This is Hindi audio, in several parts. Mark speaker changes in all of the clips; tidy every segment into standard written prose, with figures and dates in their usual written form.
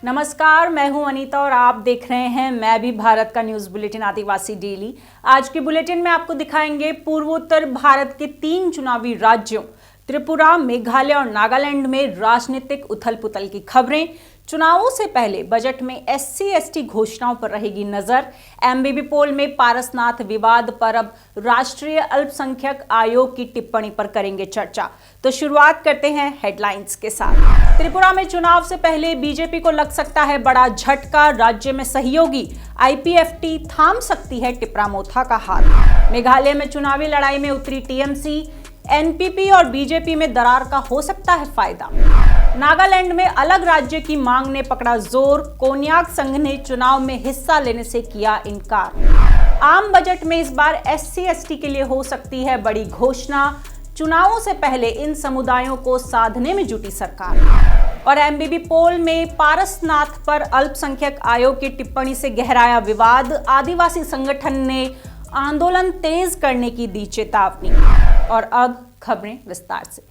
Speaker 1: नमस्कार, मैं हूं अनीता और आप देख रहे हैं मैं भी भारत का न्यूज बुलेटिन आदिवासी डेली। आज के बुलेटिन में आपको दिखाएंगे पूर्वोत्तर भारत के 3 चुनावी राज्यों त्रिपुरा, मेघालय और नागालैंड में राजनीतिक उथल पुथल की खबरें। चुनावों से पहले बजट में SC/ST घोषणाओं पर रहेगी नजर। MBB पोल में पारसनाथ विवाद पर अब राष्ट्रीय अल्पसंख्यक आयोग की टिप्पणी पर करेंगे चर्चा। तो शुरुआत करते हैं हेडलाइंस के साथ। त्रिपुरा में चुनाव से पहले बीजेपी को लग सकता है बड़ा झटका। राज्य में सहयोगी IPFT थाम सकती है टिपरा मोथा का हाथ। मेघालय में चुनावी लड़ाई में उतरी TMC, NPP और बीजेपी में दरार का हो सकता है फायदा। नागालैंड में अलग राज्य की मांग ने पकड़ा जोर। कोन्याक संघ ने चुनाव में हिस्सा लेने से किया इनकार। आम बजट में इस बार SC/ST के लिए हो सकती है बड़ी घोषणा। चुनावों से पहले इन समुदायों को साधने में जुटी सरकार। और MBB पोल में पारसनाथ पर अल्पसंख्यक आयोग की टिप्पणी से गहराया विवाद। आदिवासी संगठन ने आंदोलन तेज करने की दी चेतावनी। और अब खबरें विस्तार से।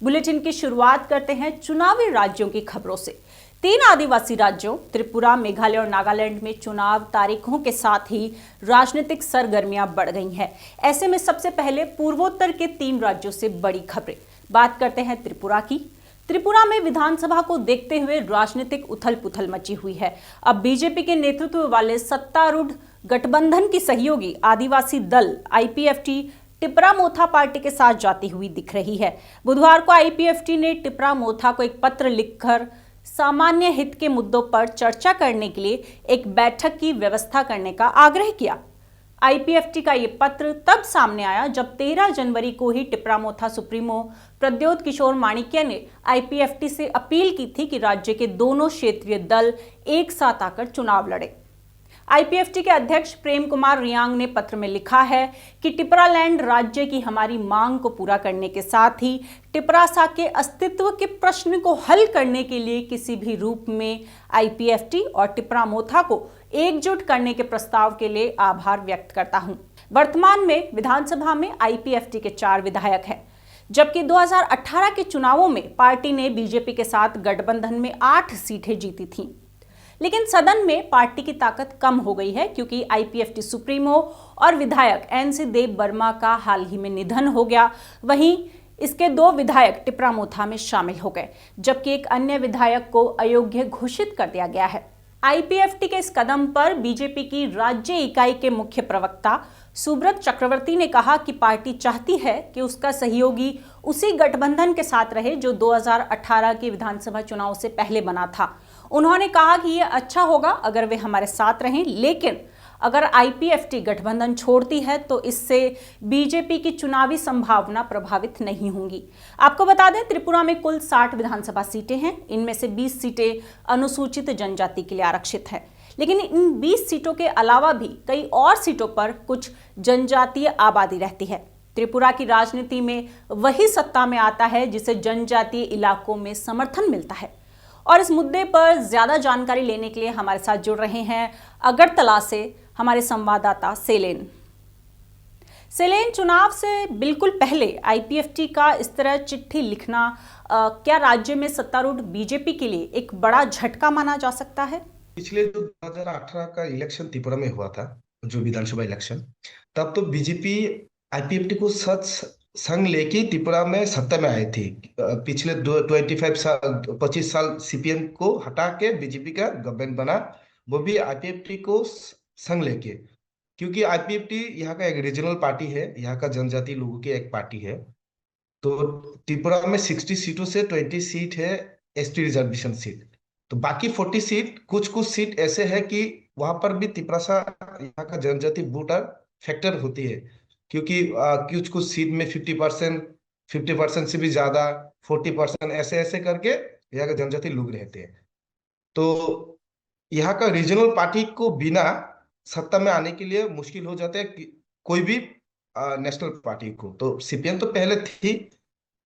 Speaker 1: बुलेटिन की शुरुआत करते हैं चुनावी राज्यों की खबरों से। 3 आदिवासी राज्यों त्रिपुरा, मेघालय और नागालैंड में चुनाव तारीखों के साथ ही राजनीतिक सरगर्मियां बढ़ गई हैं। ऐसे में सबसे पहले पूर्वोत्तर के 3 राज्यों से बड़ी खबरें। बात करते हैं त्रिपुरा की। त्रिपुरा में विधानसभा को देखते हुए राजनीतिक उथल पुथल मची हुई है। अब बीजेपी के नेतृत्व वाले सत्तारूढ़ गठबंधन की सहयोगी आदिवासी दल IPFT टिपरा मोथा पार्टी के साथ जाती हुई दिख रही है। बुधवार को IPFT ने टिपरा मोथा को एक पत्र लिखकर सामान्य हित के मुद्दों पर चर्चा करने के लिए एक बैठक की व्यवस्था करने का आग्रह किया। IPFT का ये पत्र तब सामने आया जब 13 जनवरी को ही टिपरा मोथा सुप्रीमो प्रद्योत किशोर माणिक्य ने IPFT से अपील की थी कि राज्य के दोनों क्षेत्रीय दल एक साथ आकर चुनाव लड़े। IPFT के अध्यक्ष प्रेम कुमार रियांग ने पत्र में लिखा है कि टिपरालैंड राज्य की हमारी मांग को पूरा करने के साथ ही टिपरासा के अस्तित्व के प्रश्न को हल करने के लिए किसी भी रूप में IPFT और टिपरा मोथा को एकजुट करने के प्रस्ताव के लिए आभार व्यक्त करता हूं। वर्तमान में विधानसभा में IPFT के 4 विधायक हैं, जबकि 2018 के चुनावों में पार्टी ने बीजेपी के साथ गठबंधन में 8 सीटें जीती थीं। लेकिन सदन में पार्टी की ताकत कम हो गई है क्योंकि IPFT सुप्रीमो और विधायक NC देव वर्मा का हाल ही में निधन हो गया। वहीं इसके 2 विधायक टिपरा मोथा में शामिल हो गए, जबकि एक अन्य विधायक को अयोग्य घोषित कर दिया गया है। IPFT के इस कदम पर बीजेपी की राज्य इकाई के मुख्य प्रवक्ता सुब्रत चक्रवर्ती ने कहा कि पार्टी चाहती है कि उसका सहयोगी उसी गठबंधन के साथ रहे जो 2018 के विधानसभा चुनाव से पहले बना था। उन्होंने कहा कि यह अच्छा होगा अगर वे हमारे साथ रहें, लेकिन अगर IPFT गठबंधन छोड़ती है तो इससे बीजेपी की चुनावी संभावना प्रभावित नहीं होंगी। आपको बता दें, त्रिपुरा में कुल 60 विधानसभा सीटें हैं। इनमें से 20 सीटें अनुसूचित जनजाति के लिए आरक्षित हैं, लेकिन इन 20 सीटों के अलावा भी कई और सीटों पर कुछ जनजातीय आबादी रहती है। त्रिपुरा की राजनीति में वही सत्ता में आता है जिसे जनजातीय इलाकों में समर्थन मिलता है। और इस मुद्दे पर ज्यादा जानकारी लेने के लिए हमारे साथ जुड़ रहे हैं अगरतला से हमारे संवाददाता सेलेन। चुनाव से बिल्कुल पहले IPFT का इस तरह चिट्ठी लिखना क्या राज्य में सत्तारूढ़ बीजेपी के लिए एक बड़ा झटका माना जा सकता है?
Speaker 2: पिछले जो 2018 का इलेक्शन त्रिपुरा में हुआ था, जो विधानसभा इलेक्शन, तब तो बीजेपी IPFT को संग लेके त्रिपुरा में सत्ता में आई थी। पिछले 25 साल CPM को हटा के बीजेपी का गवर्नमेंट बना, वो भी IPFT को संग लेके, क्योंकि IPFT यहाँ का एक रीजनल पार्टी है, यहाँ का जनजाति लोगों की एक पार्टी है। तो त्रिपुरा में 60 सीटों से 20 सीट है ST रिजर्वेशन सीट। तो बाकी 40 सीट, कुछ कुछ सीट ऐसे है कि वहां पर भी तिपरासा यहाँ का जनजाति वोटर फैक्टर होती है, क्योंकि कुछ कुछ सीट में 50% से भी ज्यादा, 40% ऐसे ऐसे करके यहाँ का जनजाति लोग रहते हैं। तो यहाँ का रीजनल पार्टी को बिना सत्ता में आने के लिए मुश्किल हो जाता है कि कोई भी नेशनल पार्टी को। तो CPM तो पहले थी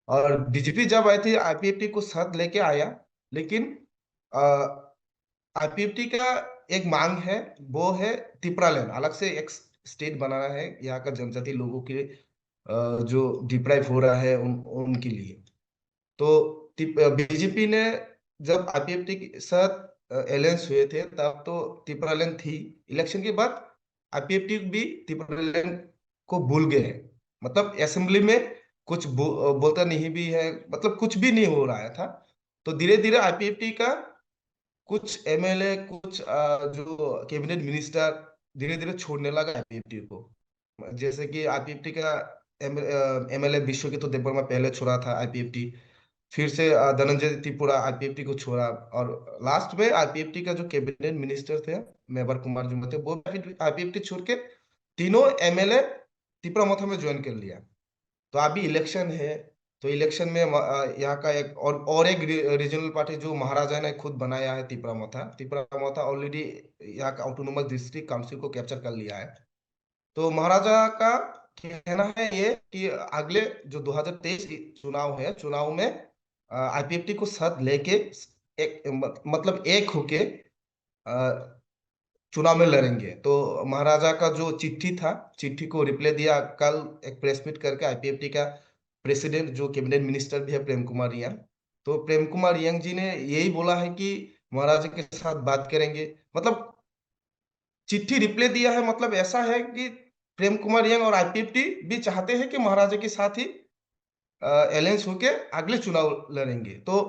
Speaker 2: और बीजेपी जब आई थी IPFT को साथ लेके आया, लेकिन IPFT का एक मांग है, वो है त्रिपुरालैंड अलग से एक स्टेट बनाना है यहाँ का जनजाति लोगों के जो डिप्राइव हो रहा है उनके लिए। तो बीजेपी ने जब IPFT के साथ अलायंस हुए थे तब तो त्रिपुरालैंड थी। इलेक्शन के बाद आईपीएफटी भी त्रिपुरालैंड को भूल गए हैं। मतलब असेंबली में कुछ बोलता नहीं भी है, मतलब कुछ भी नहीं हो रहा था। तो धीरे धीरे आईपीएफटी का कुछ एमएलए, कुछ जो कैबिनेट मिनिस्टर धीरे धीरे छोड़ने लगा आईपीएफटी को। जैसे कि आईपीएफटी का एमएलए विश्व के तो देवबर्मा पहले छोड़ा था आईपीएफटी, फिर से धनंजय त्रिपुरा आईपीएफटी को छोड़ा, और लास्ट में आईपीएफटी का जो कैबिनेट मिनिस्टर थे मेबर कुमार जुम्मन थे, वो आईपीएफटी छोड़ के तीनों एमएलए त्रिपुरा मोथा में ज्वाइन कर लिया। तो अभी इलेक्शन है, तो इलेक्शन में यहाँ का एक और एक रीजनल पार्टी जो महाराजा ने खुद बनाया है, त्रिपुरा मोथा ऑलरेडी यहाँ का ऑटोनोमस डिस्ट्रिक्ट काउंसिल को कैप्चर कर लिया है। तो महाराजा का कहना है ये कि अगले जो 2023 चुनाव है, चुनाव में आईपीएफटी को साथ लेके एक मतलब एक होके चुनाव में लड़ेंगे। तो महाराजा का जो चिट्ठी था, चिट्ठी को रिप्लाई दिया कल एक प्रेस मीट करके आईपीएफटी का प्रेसिडेंट जो कैबिनेट मिनिस्टर भी है प्रेम कुमार रियांग। तो प्रेम कुमार रियांग जी ने यही बोला है कि महाराजा के साथ बात करेंगे। मतलब चिट्ठी रिप्लाई दिया है, मतलब ऐसा है कि प्रेम कुमार रियांग और आईपीएफटी भी चाहते हैं कि महाराजा के साथ ही अलायंस होके अगले चुनाव लड़ेंगे। तो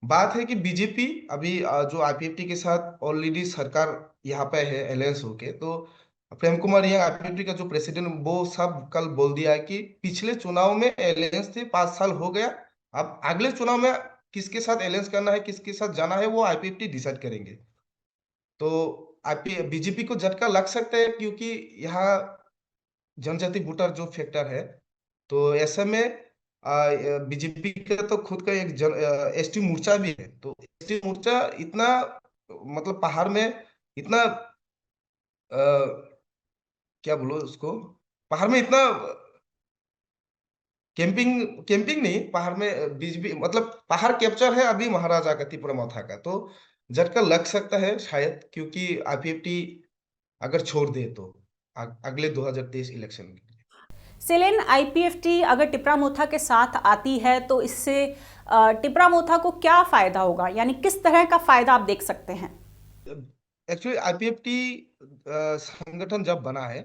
Speaker 2: बात है कि बीजेपी अभी जो आईपीएफटी के साथ ऑलरेडी सरकार यहाँ पे है अलायंस होके, तो प्रेम कुमार रियांग आईपीएफटी का जो प्रेसिडेंट वो सब कल बोल दिया है कि पिछले चुनाव में अलायंस थे, 5 साल हो गया, अब अगले चुनाव में किसके साथ अलायंस करना है, किसके साथ जाना है, वो आईपीएफटी डिसाइड करेंगे। तो आईपी बीजेपी को झटका लग सकता है क्योंकि यहाँ जनजाति वोटर जो फैक्टर है, तो ऐसे में बीजेपी का तो खुद का एक एसटी मोर्चा भी है। तो एसटी मोर्चा इतना मतलब पहाड़ में इतना क्या बोलो उसको, पहाड़ में इतना कैंपिंग कैंपिंग नहीं, पहाड़ में बीजेपी मतलब पहाड़ कैप्चर है अभी महाराजा का त्रिपुरा माथा का। तो झटका लग सकता है शायद, क्योंकि आईपीएफटी अगर छोड़ दे तो अगले 2023 इलेक्शन के लिए।
Speaker 1: सेलेन, आईपीएफटी अगर टिपरा मोथा के साथ आती है तो इससे टिपरा मोथा को क्या फायदा होगा, यानी किस तरह का फायदा आप देख सकते हैं?
Speaker 2: एक्चुअली आईपीएफटी संगठन जब बना है,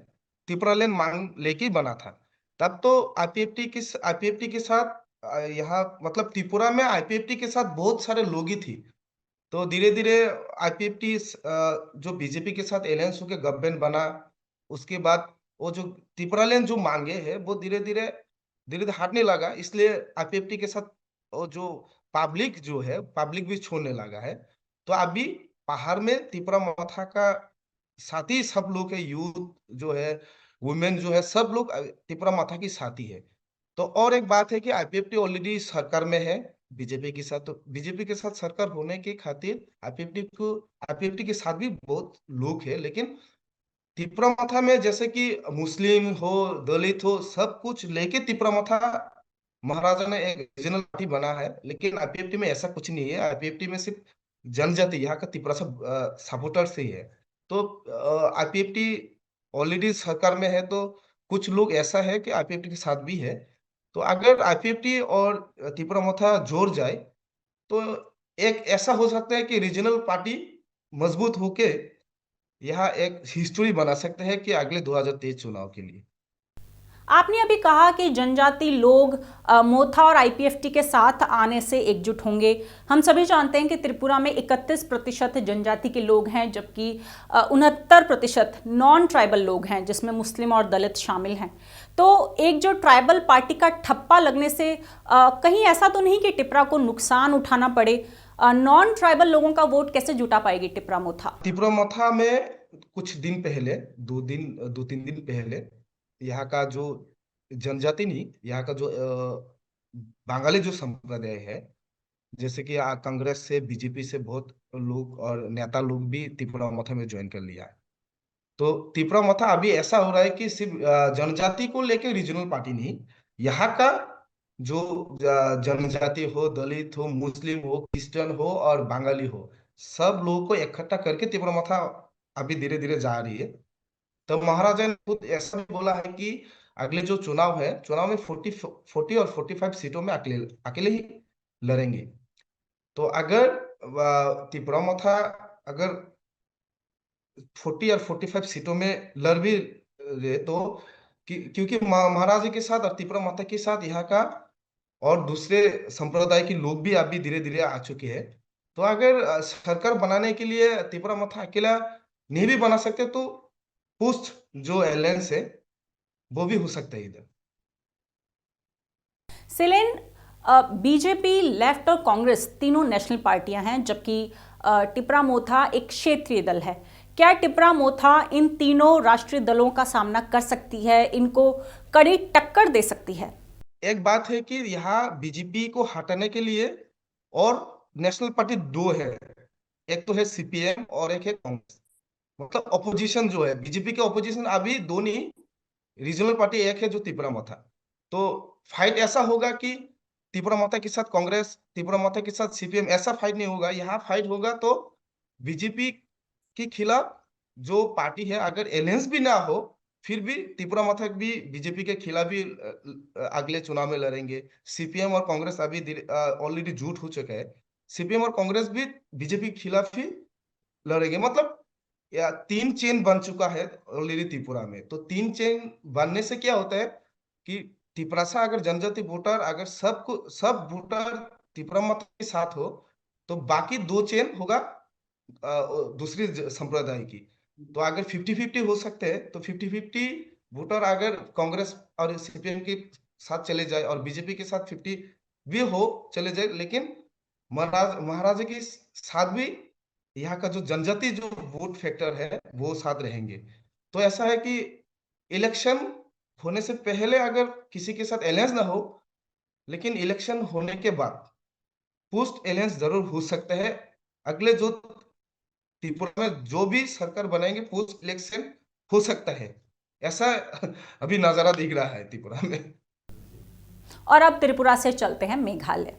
Speaker 2: त्रिपुरालैंड मांग लेके ही बना था। तब तो आईपीएफटी के साथ यहाँ मतलब त्रिपुरा में आईपीएफटी के साथ बहुत सारे लोग ही थी। तो धीरे धीरे आईपीएफटी जो बीजेपी के साथ अलायंस होकर गवर्नमेंट बना, उसके बाद वो जो त्रिपुरालैंड जो मांगे है वो धीरे धीरे हटने लगा। इसलिए आईपीएफटी के साथ वो जो पब्लिक जो है, पब्लिक भी छोड़ने लगा है। तो अभी पहाड़ में त्रिपुरा माथा का साथी सब लोग है, यूथ जो है, वुमेन जो है, सब लोग त्रिपुरा माथा की साथी है। तो और एक बात है कि आईपीएफटी ऑलरेडी सरकार में है बीजेपी के साथ, तो बीजेपी के साथ सरकार होने के खातिर आईपीएफटी के साथ भी बहुत लोग है। लेकिन त्रिपुरा माथा में जैसे कि मुस्लिम हो, दलित हो, सब कुछ लेके त्रिपुरा माथा महाराजा ने एक रीजनल पार्टी बना है। लेकिन आईपीएफटी में ऐसा कुछ नहीं है। आईपीएफटी में सिर्फ जनजाति यहाँ का त्रिपुरा सब सपोर्टर से ही है। तो आईपीएफटी ऑलरेडी सरकार में है, तो कुछ लोग ऐसा है कि आईपीएफटी के साथ भी है। तो अगर आईपीएफटी और त्रिपुरा माथा जोड़ जाए तो एक ऐसा हो सकता है कि रीजनल पार्टी मजबूत होके यहाँ एक हिस्ट्री बना सकते हैं कि अगले 2023 चुनाव के लिए।
Speaker 1: आपने अभी कहा कि जनजाति लोग मोथा और आईपीएफटी के साथ आने से एकजुट होंगे। हम सभी जानते हैं कि त्रिपुरा में 31% जनजाति के लोग हैं, जबकि 69% नॉन ट्राइबल लोग हैं, जिसमें मुस्लिम और दलित शामिल हैं। तो एक जो ट्राइबल पार्टी का ठप्पा लगने से कहीं ऐसा तो नहीं कि टिपरा को नुकसान उठाना पड़े? नॉन ट्राइबल लोगों का वोट कैसे जुटा पाएगी टिपरा मोथा?
Speaker 2: त्रिपुरा माथा में कुछ दिन पहले, 2-3 दिन पहले, यहाँ का जो जनजाति नहीं, यहाँ का जो बंगाली जो संप्रदाय है, जैसे कि कांग्रेस से, बीजेपी से बहुत लोग और नेता लोग भी त्रिपुरा माथा में ज्वाइन कर लिया है। तो त्रिपुरा माथा अभी ऐसा हो रहा है कि सिर्फ जनजाति को लेकर रीजनल पार्टी नहीं, यहाँ का जो जनजाति हो, दलित हो, मुस्लिम हो, क्रिश्चियन हो और बंगाली हो, सब लोगों को इकट्ठा करके त्रिपुरा माथा अभी धीरे धीरे जा रही है। तो महाराजा ने खुद ऐसा भी बोला है कि अगले जो चुनाव है, चुनाव में 40 और 45 सीटों में अकेले अकेले ही लड़ेंगे। तो अगर त्रिपुरा माथा अगर 40 और 45 सीटों में लड़ भी रहे तो क्योंकि महाराज के साथ और त्रिपुरा माता के साथ यहाँ का और दूसरे संप्रदाय के लोग भी अभी धीरे धीरे आ चुके हैं। तो अगर सरकार बनाने के लिए त्रिपुरा माता अकेला नहीं भी बना सकते तो पोस्ट जो अलायंस है वो भी हो सकता है इधर।
Speaker 1: सिलेन, बीजेपी, लेफ्ट और कांग्रेस तीनों नेशनल पार्टियां हैं, जबकि टिपरा मोथा एक क्षेत्रीय दल है। क्या टिपरा मोथा इन तीनों राष्ट्रीय दलों का सामना कर सकती है, इनको कड़ी टक्कर दे सकती है?
Speaker 2: एक बात है कि यहाँ बीजेपी को हटाने के लिए और नेशनल पार्टी दो है, एक तो है सीपीएम और एक है कांग्रेस। मतलब ऑपोजिशन जो है बीजेपी के ऑपोजिशन अभी दो नहीं, रीजनल पार्टी एक है जो त्रिपुरा माता। तो फाइट ऐसा होगा कि त्रिपुरा माता के साथ कांग्रेस, त्रिपुरा माता के साथ सीपीएम, ऐसा फाइट नहीं होगा। यहाँ फाइट होगा तो बीजेपी के खिलाफ जो पार्टी है, अगर एलायंस भी ना हो फिर भी त्रिपुरा माता भी बीजेपी के खिलाफ भी अगले चुनाव में लड़ेंगे। सीपीएम और कांग्रेस अभी ऑलरेडी जुट हो चुका है, सीपीएम और कांग्रेस भी बीजेपी के खिलाफ ही लड़ेंगे। मतलब या तीन चेन बन चुका है ऑलरेडी त्रिपुरा में। तो तीन चेन बनने से क्या होता है कि त्रिपुरा से अगर जनजाति वोटर, अगर सब वोटर त्रिपुरा मत के साथ हो तो बाकी दो चेन होगा दूसरी संप्रदाय की। तो अगर 50-50 हो सकते हैं तो 50-50 वोटर अगर कांग्रेस और सीपीएम के साथ चले जाए और बीजेपी के साथ 50 भी हो चले जाए, लेकिन महाराज के साथ भी यहाँ का जो जनजाति जो वोट फैक्टर है वो साथ रहेंगे। तो ऐसा है कि इलेक्शन होने से पहले अगर किसी के साथ अलायंस ना हो, लेकिन इलेक्शन होने के बाद पोस्ट अलायंस जरूर हो सकता है। अगले जो त्रिपुरा में जो भी सरकार बनाएंगे पोस्ट इलेक्शन हो सकता है, ऐसा अभी नजारा दिख रहा है त्रिपुरा में।
Speaker 1: और अब त्रिपुरा से चलते हैं मेघालय।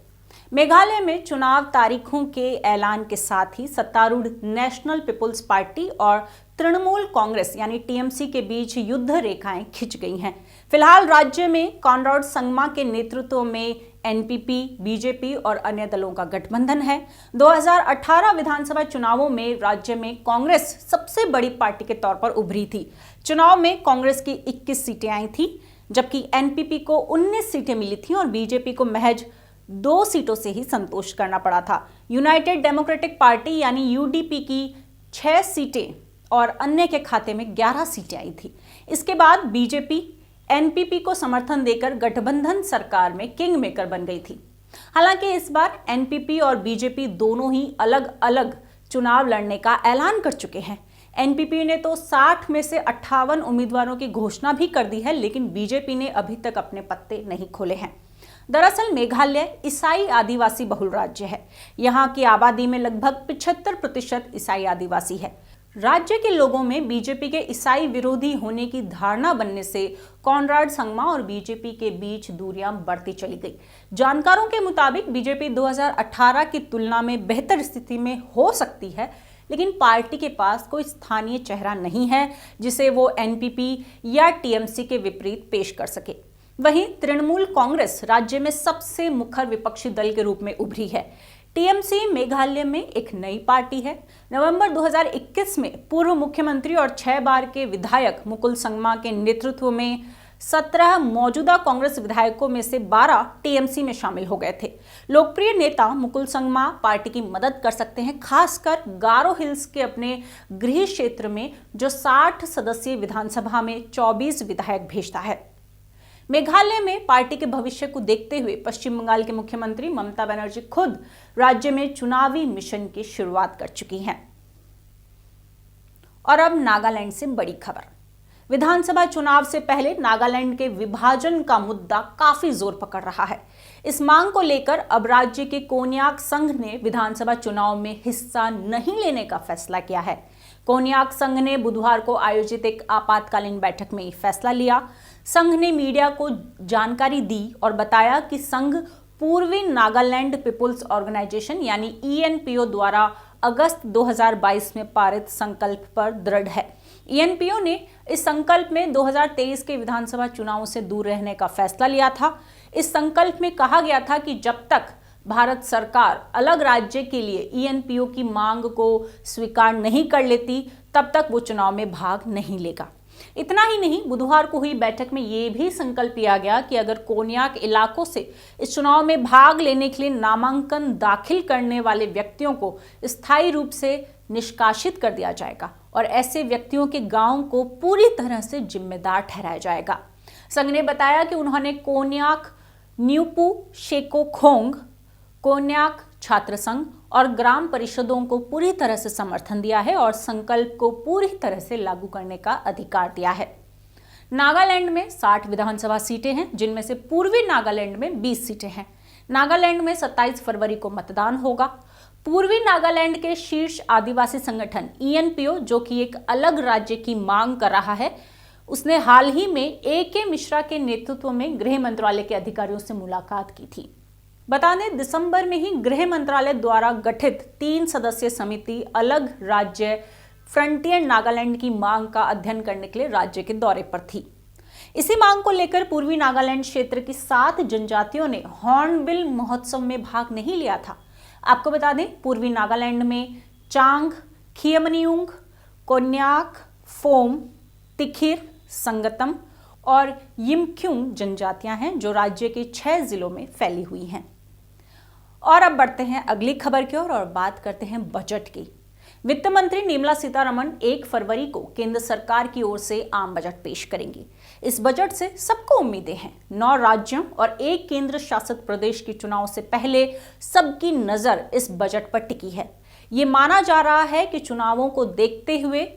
Speaker 1: मेघालय में चुनाव तारीखों के ऐलान के साथ ही सत्तारूढ़ नेशनल पीपुल्स पार्टी और तृणमूल कांग्रेस यानी टीएमसी के बीच युद्ध रेखाएं खिंच गई हैं। फिलहाल राज्य में कॉनराड संगमा के नेतृत्व में एनपीपी, बीजेपी और अन्य दलों का गठबंधन है। 2018 विधानसभा चुनावों में राज्य में कांग्रेस सबसे बड़ी पार्टी के तौर पर उभरी थी। चुनाव में कांग्रेस की 21 सीटें आई थी, जबकि एनपीपी को 19 सीटें मिली थी और बीजेपी को महज 2 सीटों से ही संतोष करना पड़ा था। यूनाइटेड डेमोक्रेटिक पार्टी यानी यूडीपी की 6 सीटें और अन्य के खाते में 11 सीटें आई थी। इसके बाद बीजेपी एनपीपी को समर्थन देकर गठबंधन सरकार में किंग मेकर बन गई थी। हालांकि इस बार एनपीपी और बीजेपी दोनों ही अलग अलग चुनाव लड़ने का ऐलान कर चुके हैं। एनपीपी ने तो 60 में से 58 उम्मीदवारों की घोषणा भी कर दी है, लेकिन बीजेपी ने अभी तक अपने पत्ते नहीं खोले हैं। दरअसल मेघालय ईसाई आदिवासी बहुल राज्य है। यहाँ की आबादी में लगभग 75% ईसाई आदिवासी है। राज्य के लोगों में बीजेपी के ईसाई विरोधी होने की धारणा बनने से कॉनराड संगमा और बीजेपी के बीच दूरियां बढ़ती चली गई। जानकारों के मुताबिक बीजेपी 2018 की तुलना में बेहतर स्थिति में हो सकती है, लेकिन पार्टी के पास कोई स्थानीय चेहरा नहीं है जिसे वो एनपीपी या टीएमसी के विपरीत पेश कर सके। वहीं तृणमूल कांग्रेस राज्य में सबसे मुखर विपक्षी दल के रूप में उभरी है। टीएमसी मेघालय में एक नई पार्टी है। नवंबर 2021 में पूर्व मुख्यमंत्री और 6 बार के विधायक मुकुल संगमा के नेतृत्व में 17 मौजूदा कांग्रेस विधायकों में से 12 टीएमसी में शामिल हो गए थे। लोकप्रिय नेता मुकुल संगमा पार्टी की मदद कर सकते हैं, खासकर गारो हिल्स के अपने गृह क्षेत्र में जो 60 सदस्यीय विधानसभा में 24 विधायक भेजता है। मेघालय में पार्टी के भविष्य को देखते हुए पश्चिम बंगाल के मुख्यमंत्री ममता बनर्जी खुद राज्य में चुनावी मिशन की शुरुआत कर चुकी हैं। और अब नागालैंड से बड़ी खबर। विधानसभा चुनाव से पहले नागालैंड के विभाजन का मुद्दा काफी जोर पकड़ रहा है। इस मांग को लेकर अब राज्य के कोन्याक संघ ने विधानसभा चुनाव में हिस्सा नहीं लेने का फैसला किया है। कोन्याक संघ ने बुधवार को आयोजित एक आपातकालीन बैठक में फैसला लिया। संघ ने मीडिया को जानकारी दी और बताया कि संघ पूर्वी नागालैंड पीपुल्स ऑर्गेनाइजेशन यानी ईएनपीओ द्वारा अगस्त 2022 में पारित संकल्प पर दृढ़ है। ईएनपीओ ने इस संकल्प में 2023 के विधानसभा चुनावों से दूर रहने का फैसला लिया था। इस संकल्प में कहा गया था कि जब तक भारत सरकार अलग राज्य के लिए ईएनपीओ की मांग को स्वीकार नहीं कर लेती, तब तक वो चुनाव में भाग नहीं लेगा। इतना ही नहीं, बुधवार को हुई बैठक में यह भी संकल्प लिया गया कि अगर कोन्याक इलाकों से इस चुनाव में भाग लेने के लिए नामांकन दाखिल करने वाले व्यक्तियों को स्थायी रूप से निष्कासित कर दिया जाएगा और ऐसे व्यक्तियों के गांव को पूरी तरह से जिम्मेदार ठहराया जाएगा। संघ ने बताया कि उन्होंने कोन्याक न्यूपू शेकोखोंग, कोन्याक छात्र संघ और ग्राम परिषदों को पूरी तरह से समर्थन दिया है और संकल्प को पूरी तरह से लागू करने का अधिकार दिया है। नागालैंड में 60 विधानसभा सीटें हैं, जिनमें से पूर्वी नागालैंड में 20 सीटें हैं। नागालैंड में 27 फरवरी को मतदान होगा। पूर्वी नागालैंड के शीर्ष आदिवासी संगठन ईएनपीओ, जो कि एक अलग राज्य की मांग कर रहा है, उसने हाल ही में ए.के. मिश्रा के नेतृत्व में गृह मंत्रालय के अधिकारियों से मुलाकात की थी। बता दें, दिसंबर में ही गृह मंत्रालय द्वारा गठित 3 सदस्यीय समिति अलग राज्य फ्रंटियर नागालैंड की मांग का अध्ययन करने के लिए राज्य के दौरे पर थी। इसी मांग को लेकर पूर्वी नागालैंड क्षेत्र की 7 जनजातियों ने हॉर्नबिल महोत्सव में भाग नहीं लिया था। आपको बता दें, पूर्वी नागालैंड में चांग, खियमनियुंग, कोन्याक, फोम, तिखिर, संगतम और यिमख्युंग जनजातियां हैं, जो राज्य के 6 जिलों में फैली हुई हैं। और अब बढ़ते हैं अगली खबर की ओर और बात करते हैं बजट की। वित्त मंत्री निर्मला सीतारमण 1 फरवरी को केंद्र सरकार की ओर से आम बजट पेश करेंगी। इस बजट से सबको उम्मीदें हैं। 9 राज्यों और 1 केंद्र शासित प्रदेश के चुनाव से पहले सबकी नजर इस बजट पर टिकी है। ये माना जा रहा है कि चुनावों को देखते हुए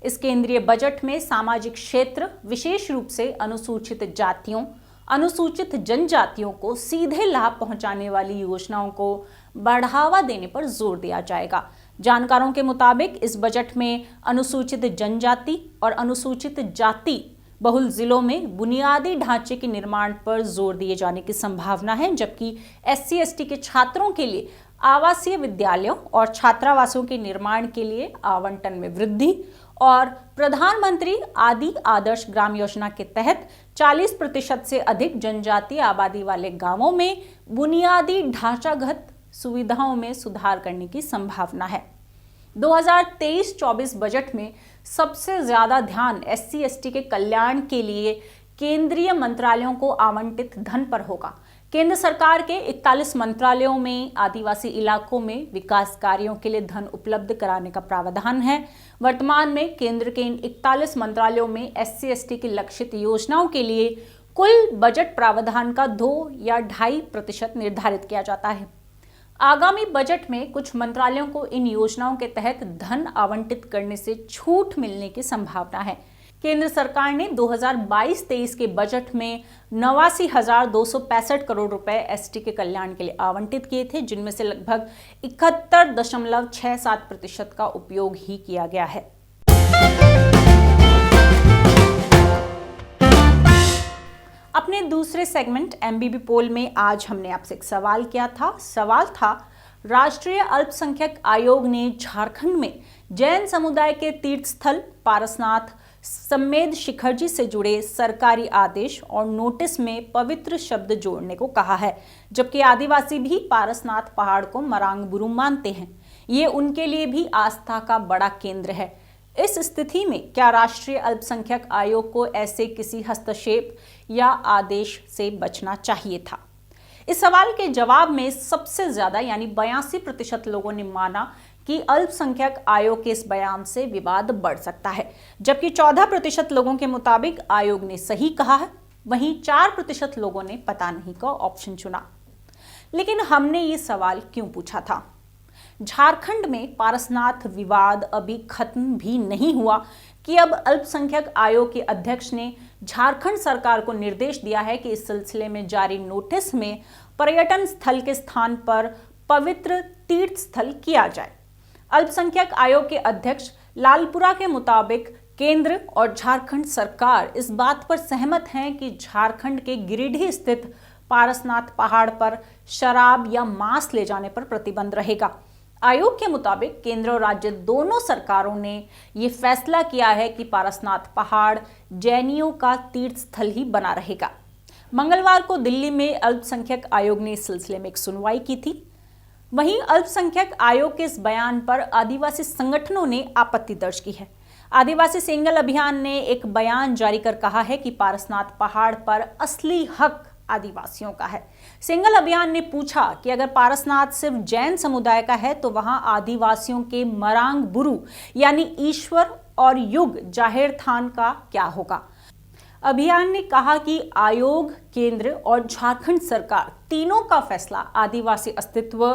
Speaker 1: इस केंद्रीय बजट में सामाजिक क्षेत्र, विशेष रूप से अनुसूचित जातियों, अनुसूचित जनजातियों को सीधे लाभ पहुंचाने वाली योजनाओं को बढ़ावा देने पर जोर दिया जाएगा। जानकारों के मुताबिक इस बजट में अनुसूचित जनजाति और अनुसूचित जाति बहुल जिलों में बुनियादी ढांचे के निर्माण पर जोर दिए जाने की संभावना है, जबकि SC/ST के छात्रों के लिए आवासीय विद्यालयों और छात्रावासों के निर्माण के लिए आवंटन में वृद्धि और प्रधानमंत्री आदि आदर्श ग्राम योजना के तहत 40% से अधिक जनजातीय आबादी वाले गांवों में बुनियादी ढांचागत सुविधाओं में सुधार करने की संभावना है। 2023-24 बजट में सबसे ज्यादा ध्यान SC/ST के कल्याण के लिए केंद्रीय मंत्रालयों को आवंटित धन पर होगा। केंद्र सरकार के 41 मंत्रालयों में आदिवासी इलाकों में विकास कार्यों के लिए धन उपलब्ध कराने का प्रावधान है। वर्तमान में केंद्र के इन 41 मंत्रालयों में SC/ST की लक्षित योजनाओं के लिए कुल बजट प्रावधान का 2 या 2.5% निर्धारित किया जाता है। आगामी बजट में कुछ मंत्रालयों को इन योजनाओं के तहत धन आवंटित करने से छूट मिलने की संभावना है। केंद्र सरकार ने 2022-23 के बजट में 89,265 करोड़ रुपए ST के कल्याण के लिए आवंटित किए थे, जिनमें से लगभग 71.67% का उपयोग ही किया गया है। अपने दूसरे सेगमेंट MBB पोल में आज हमने आपसे एक सवाल किया था। सवाल था, राष्ट्रीय अल्पसंख्यक आयोग ने झारखंड में जैन समुदाय के तीर्थ स्थल पारसनाथ सम्मेद शिखर जी से जुड़े सरकारी आदेश और नोटिस में पवित्र शब्द जोड़ने को कहा है, जबकि आदिवासी भी पारसनाथ पहाड़ को मरांग बुरु मानते हैं। ये उनके लिए भी आस्था का बड़ा केंद्र है। इस स्थिति में क्या राष्ट्रीय अल्पसंख्यक आयोग को ऐसे किसी हस्तक्षेप या आदेश से बचना चाहिए था? इस सवाल के जवाब में सबसे ज्यादा यानी 82% लोगों ने माना कि अल्पसंख्यक आयोग के इस बयान से विवाद बढ़ सकता है, जबकि 14% लोगों के मुताबिक आयोग ने सही कहा है। वहीं 4% लोगों ने पता नहीं का ऑप्शन चुना। लेकिन हमने ये सवाल क्यों पूछा था? झारखंड में पारसनाथ विवाद अभी खत्म भी नहीं हुआ कि अब अल्पसंख्यक आयोग के अध्यक्ष ने झारखंड सरकार को निर्देश दिया है कि इस सिलसिले में जारी नोटिस में पर्यटन स्थल के स्थान पर पवित्र तीर्थ स्थल किया जाए। अल्पसंख्यक आयोग के अध्यक्ष लालपुरा के मुताबिक केंद्र और झारखंड सरकार इस बात पर सहमत हैं कि झारखंड के गिरिडीह स्थित पारसनाथ पहाड़ पर शराब या मांस ले जाने पर प्रतिबंध रहेगा। आयोग के मुताबिक केंद्र और राज्य दोनों सरकारों ने यह फैसला किया है कि पारसनाथ पहाड़ जैनियों का तीर्थ स्थल ही बना रहेगा। मंगलवार को दिल्ली में अल्पसंख्यक आयोग ने इस सिलसिले में एक सुनवाई की थी। वहीं अल्पसंख्यक आयोग के इस बयान पर आदिवासी संगठनों ने आपत्ति दर्ज की है। आदिवासी सेंगल अभियान ने एक बयान जारी कर कहा है कि पारसनाथ पहाड़ पर असली हक आदिवासियों का है। सेंगल अभियान ने पूछा कि अगर पारसनाथ सिर्फ जैन समुदाय का है तो वहां आदिवासियों के मरांग बुरु यानी ईश्वर और युग जाहिर थान का क्या होगा। अभियान ने कहा कि आयोग, केंद्र और झारखंड सरकार तीनों का फैसला आदिवासी अस्तित्व,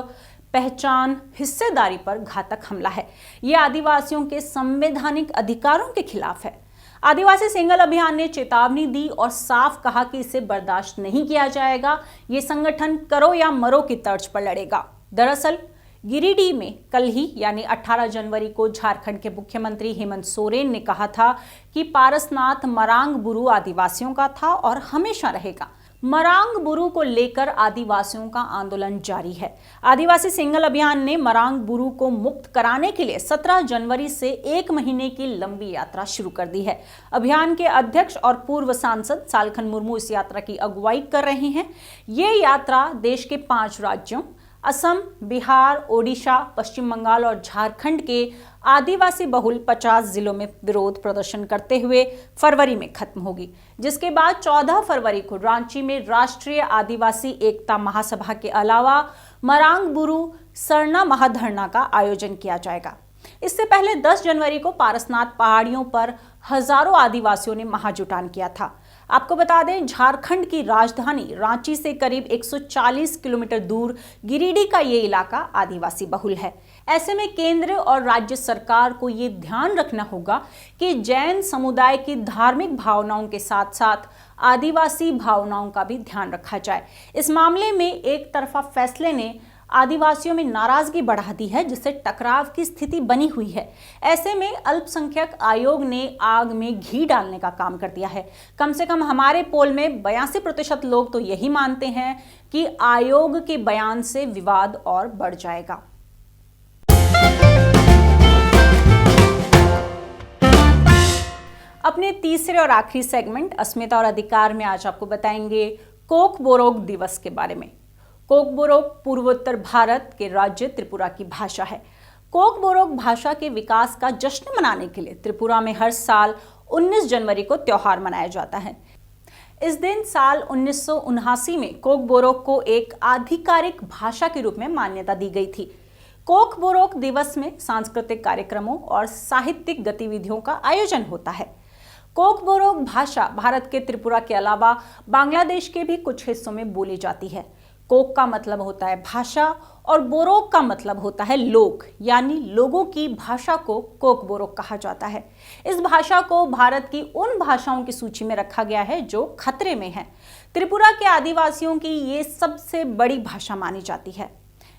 Speaker 1: पहचान, हिस्सेदारी पर घातक हमला है। यह आदिवासियों के संवैधानिक अधिकारों के खिलाफ है। आदिवासी सेंगल अभियान ने चेतावनी दी और साफ कहा कि इसे बर्दाश्त नहीं किया जाएगा। ये संगठन करो या मरो की तर्ज पर लड़ेगा। दरअसल गिरिडीह में कल ही यानी 18 जनवरी को झारखंड के मुख्यमंत्री हेमंत सोरेन ने कहा था कि पारसनाथ मरांग बुरु आदिवासियों का था और हमेशा रहेगा। मरांग बुरु को लेकर आदिवासियों का आंदोलन जारी है। आदिवासी सेंगल अभियान ने मरांग बुरु को मुक्त कराने के लिए 17 जनवरी से 1 महीने की लंबी यात्रा शुरू कर दी है। अभियान के अध्यक्ष और पूर्व सांसद सालखन मुर्मू इस यात्रा की अगुवाई कर रहे हैं। ये यात्रा देश के 5 राज्यों असम, बिहार, ओडिशा, पश्चिम बंगाल और झारखंड के आदिवासी बहुल 50 जिलों में विरोध प्रदर्शन करते हुए फरवरी में खत्म होगी, जिसके बाद 14 फरवरी को रांची में राष्ट्रीय आदिवासी एकता महासभा के अलावा मरांग बुरु सरना महाधरना का आयोजन किया जाएगा। इससे पहले 10 जनवरी को पारसनाथ पहाड़ियों पर हजारों आदिवासियों ने महाजुटान किया था। आपको बता दें, झारखंड की राजधानी रांची से करीब 140 किलोमीटर दूर गिरिडीह का ये इलाका आदिवासी बहुल है। ऐसे में केंद्र और राज्य सरकार को ये ध्यान रखना होगा कि जैन समुदाय की धार्मिक भावनाओं के साथ साथ आदिवासी भावनाओं का भी ध्यान रखा जाए। इस मामले में एक तरफा फैसले ने आदिवासियों में नाराजगी बढ़ा दी है, जिससे टकराव की स्थिति बनी हुई है। ऐसे में अल्पसंख्यक आयोग ने आग में घी डालने का काम कर दिया है। कम से कम हमारे पोल में 82% लोग तो यही मानते हैं कि आयोग के बयान से विवाद और बढ़ जाएगा। अपने तीसरे और आखिरी सेगमेंट अस्मिता और अधिकार में आज आपको बताएंगे कोक बोरोक दिवस के बारे में। कोक बोरोक पूर्वोत्तर भारत के राज्य त्रिपुरा की भाषा है। कोक बोरोक भाषा के विकास का जश्न मनाने के लिए त्रिपुरा में हर साल 19 जनवरी को त्योहार मनाया जाता है। इस दिन साल 1979 में कोक बोरोक को एक आधिकारिक भाषा के रूप में मान्यता दी गई थी। कोक बोरोक दिवस में सांस्कृतिक कार्यक्रमों और साहित्यिक गतिविधियों का आयोजन होता है। कोक बोरोक भाषा भारत के त्रिपुरा के अलावा बांग्लादेश के भी कुछ हिस्सों में बोली जाती है। कोक का मतलब होता है भाषा और बोरोक का मतलब होता है लोग, यानी लोगों की भाषा को कोक बोरोक कहा जाता है। इस भाषा को भारत की उन भाषाओं की सूची में रखा गया है जो खतरे में है। त्रिपुरा के आदिवासियों की ये सबसे बड़ी भाषा मानी जाती है।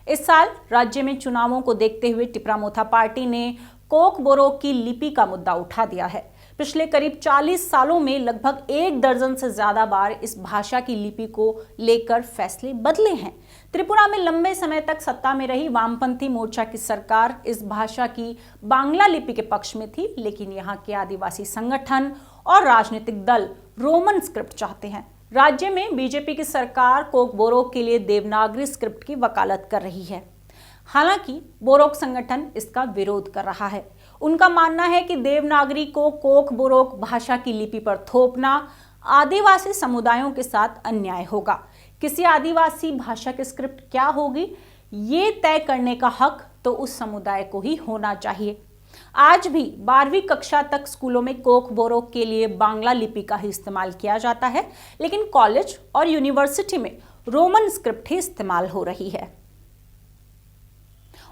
Speaker 1: इस साल राज्य में चुनावों को देखते हुए टिपरामोथा पार्टी ने कोक बोरोक की लिपि का मुद्दा उठा दिया है। पिछले करीब 40 सालों में लगभग 1 दर्जन से ज्यादा बार इस भाषा की लिपि को लेकर फैसले बदले हैं। त्रिपुरा में लंबे समय तक सत्ता में रही वामपंथी मोर्चा की सरकार इस भाषा की बांग्ला लिपि के पक्ष में थी, लेकिन यहाँ के आदिवासी संगठन और राजनीतिक दल रोमन स्क्रिप्ट चाहते हैं। राज्य में बीजेपी की सरकार कोक बोरोक के लिए देवनागरी स्क्रिप्ट की वकालत कर रही है। हालांकि बोरोक संगठन इसका विरोध कर रहा है। उनका मानना है कि देवनागरी को कोक बोरोक भाषा की लिपि पर थोपना आदिवासी समुदायों के साथ अन्याय होगा। किसी आदिवासी भाषा की स्क्रिप्ट क्या होगी, ये तय करने का हक तो उस समुदाय को ही होना चाहिए। आज भी 12वीं कक्षा तक स्कूलों में कोक बोरोक के लिए बांग्ला लिपि का ही इस्तेमाल किया जाता है, लेकिन कॉलेज और यूनिवर्सिटी में रोमन स्क्रिप्ट ही इस्तेमाल हो रही है।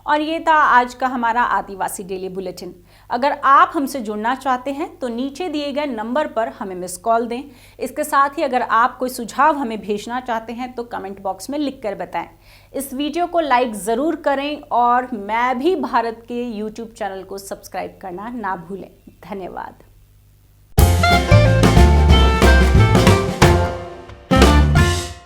Speaker 1: और ये था आज का हमारा आदिवासी डेली बुलेटिन। अगर आप हमसे जुड़ना चाहते हैं तो नीचे दिए गए नंबर पर हमें मिस कॉल दें। इसके साथ ही अगर आप कोई सुझाव हमें भेजना चाहते हैं तो कमेंट बॉक्स में लिखकर बताएं। इस वीडियो को लाइक ज़रूर करें और मैं भी भारत के YouTube चैनल को सब्सक्राइब करना ना भूलें। धन्यवाद।